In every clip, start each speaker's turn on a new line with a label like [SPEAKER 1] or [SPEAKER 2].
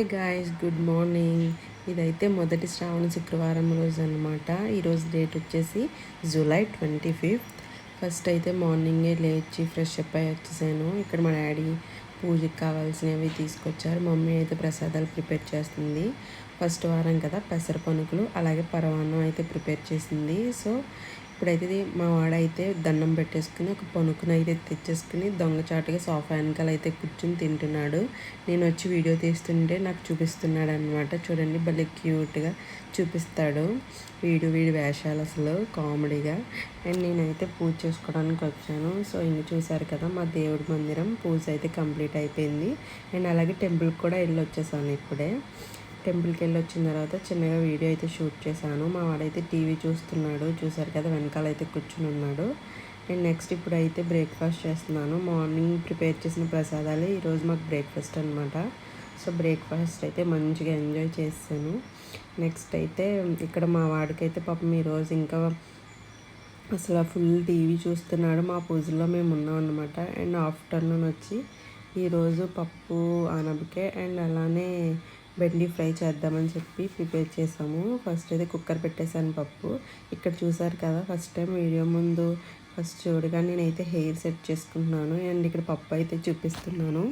[SPEAKER 1] Hi guys, good morning. ఇదైతే మొదటి శ్రావణ శుక్రవారం రోజు అనమాట. ఈరోజు డేట్ వచ్చేసి జూలై 25. ఫస్ట్ అయితే మార్నింగే లేచి ఫ్రెష్ అప్ అయ్యి వచ్చేసాను. ఇక్కడ మా డాడీ పూజకి కావాల్సినవి తీసుకొచ్చారు. మమ్మీ అయితే ప్రసాదాలు ప్రిపేర్ చేస్తుంది. ఫస్ట్ వారం కదా, పెసర పనుకులు అలాగే పరమాన్నం అయితే ప్రిపేర్ చేసింది. సో ఇప్పుడైతే మా వాడైతే దండం పెట్టేసుకుని ఒక పనుకుని అయితే తెచ్చేసుకుని దొంగచాటుగా సోఫా వెనకాల అయితే కూర్చుని తింటున్నాడు. నేను వచ్చి వీడియో తీస్తుంటే నాకు చూపిస్తున్నాడు అనమాట. చూడండి, భలే క్యూట్గా చూపిస్తాడు. వీడి వేషాలు అసలు కామెడీగా. అండ్ నేనైతే పూజ చేసుకోవడానికి వచ్చాను. సో ఇంక చూసారు కదా, మా దేవుడి మందిరం పూజ అయితే కంప్లీట్ అయిపోయింది. అండ్ అలాగే టెంపుల్కి కూడా వెళ్ళి వచ్చేసాను. ఇప్పుడే టెంపుల్కి వెళ్ళి వచ్చిన తర్వాత చిన్నగా వీడియో అయితే షూట్ చేశాను. మా వాడైతే టీవీ చూస్తున్నాడు. చూసారు కదా, వెనకాల అయితే కూర్చుని ఉన్నాడు. అండ్ నెక్స్ట్ ఇప్పుడైతే బ్రేక్ఫాస్ట్ చేస్తున్నాను. మార్నింగ్ ప్రిపేర్ చేసిన ప్రసాదాలు ఈరోజు మాకు బ్రేక్ఫాస్ట్ అనమాట. సో బ్రేక్ఫాస్ట్ అయితే మంచిగా ఎంజాయ్ చేశాను. నెక్స్ట్ అయితే ఇక్కడ మా వాడికైతే పాపం ఈరోజు ఇంకా అసలు ఫుల్ టీవీ చూస్తున్నాడు. మా పూజలో మేము ఉన్నాం అనమాట. అండ్ ఆఫ్టర్నూన్ వచ్చి ఈరోజు పప్పు ఆనపకాయ అండ్ అలానే బెండి ఫ్రై చేద్దామని చెప్పి ప్రిపేర్ చేసాము. ఫస్ట్ అయితే కుక్కర్ పెట్టేశాను పప్పు. ఇక్కడ చూసారు కదా, ఫస్ట్ టైం వీడియో ముందు ఫస్ట్ చూడగా నేనైతే హెయిర్ సెట్ చేసుకుంటున్నాను. అండ్ ఇక్కడ పప్పు అయితే చూపిస్తున్నాను.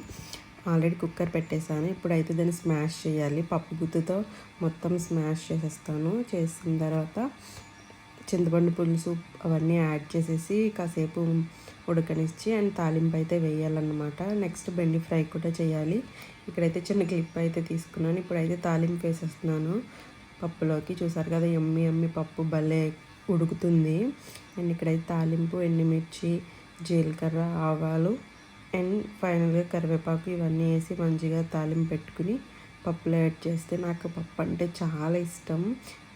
[SPEAKER 1] ఆల్రెడీ కుక్కర్ పెట్టేశాను. ఇప్పుడైతే దాన్ని స్మాష్ చేయాలి. పప్పు గుత్తుతో మొత్తం స్మాష్ చేసేస్తాను. చేసిన తర్వాత చింతపండు పులుసు అవన్నీ యాడ్ చేసేసి కాసేపు ఉడకనిచ్చి అండ్ తాలింపు అయితే వేయాలన్నమాట. నెక్స్ట్ బెండి ఫ్రై కూడా చేయాలి. ఇక్కడైతే చిన్న క్లిప్ అయితే తీసుకున్నాను. ఇప్పుడైతే తాలింపు వేసేస్తున్నాను పప్పులోకి. చూసారు కదా, ఎమ్మి పప్పు భలే ఉడుకుతుంది. అండ్ ఇక్కడైతే తాలింపు, ఎండుమిర్చి, జీలకర్ర, ఆవాలు అండ్ ఫైనల్గా కరివేపాకు ఇవన్నీ వేసి మంచిగా తాలింపు పెట్టుకుని పప్పులో యాడ్ చేస్తే నాకు పప్పు అంటే చాలా ఇష్టం.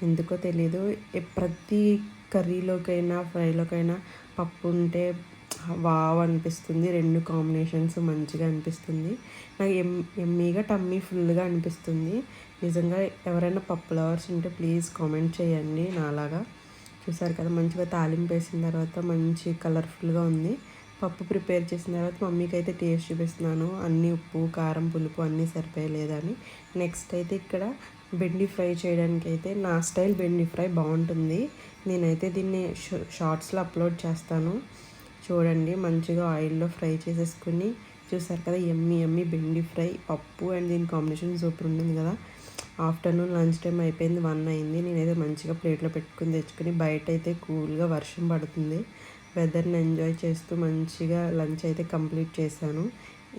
[SPEAKER 1] ఎందుకో తెలీదు, ప్రతి కర్రీలోకైనా ఫ్రైలోకైనా పప్పు ఉంటే వావ్ అనిపిస్తుంది. రెండు కాంబినేషన్స్ మంచిగా అనిపిస్తుంది. నాకు ఎమ్మీగా టమ్మీ ఫుల్గా అనిపిస్తుంది. నిజంగా ఎవరైనా పప్పు లవర్స్ ఉంటే ప్లీజ్ కామెంట్ చేయండి నాలాగా. చూసారు కదా, మంచిగా తాలింపు వేసిన తర్వాత మంచి కలర్ఫుల్గా ఉంది. పప్పు ప్రిపేర్ చేసిన తర్వాత మమ్మీకి అయితే టేస్ట్ చూపిస్తున్నాను. అన్నీ ఉప్పు, కారం, పులుపు అన్నీ సరిపోయలేదని. నెక్స్ట్ అయితే ఇక్కడ బెండి ఫ్రై చేయడానికి అయితే నా స్టైల్ బెండి ఫ్రై బాగుంటుంది. నేనైతే దీన్ని షార్ట్స్లో అప్లోడ్ చేస్తాను. చూడండి, మంచిగా ఆయిల్లో ఫ్రై చేసేసుకుని చూసారు కదా, ఎమ్మి బెండి ఫ్రై పప్పు అండ్ దీని కాంబినేషన్ సూపర్ ఉంటుంది కదా. ఆఫ్టర్నూన్ లంచ్ టైం అయిపోయింది, 1 అయింది. నేనైతే మంచిగా ప్లేట్లో పెట్టుకుని తెచ్చుకుని బయట అయితే కూల్గా వర్షం పడుతుంది. వెదర్ని ఎంజాయ్ చేస్తూ మంచిగా లంచ్ అయితే కంప్లీట్ చేశాను.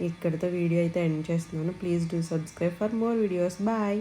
[SPEAKER 1] ఇక్కడితో వీడియో అయితే ఎండ్ చేస్తున్నాను. Please do subscribe for more videos. Bye.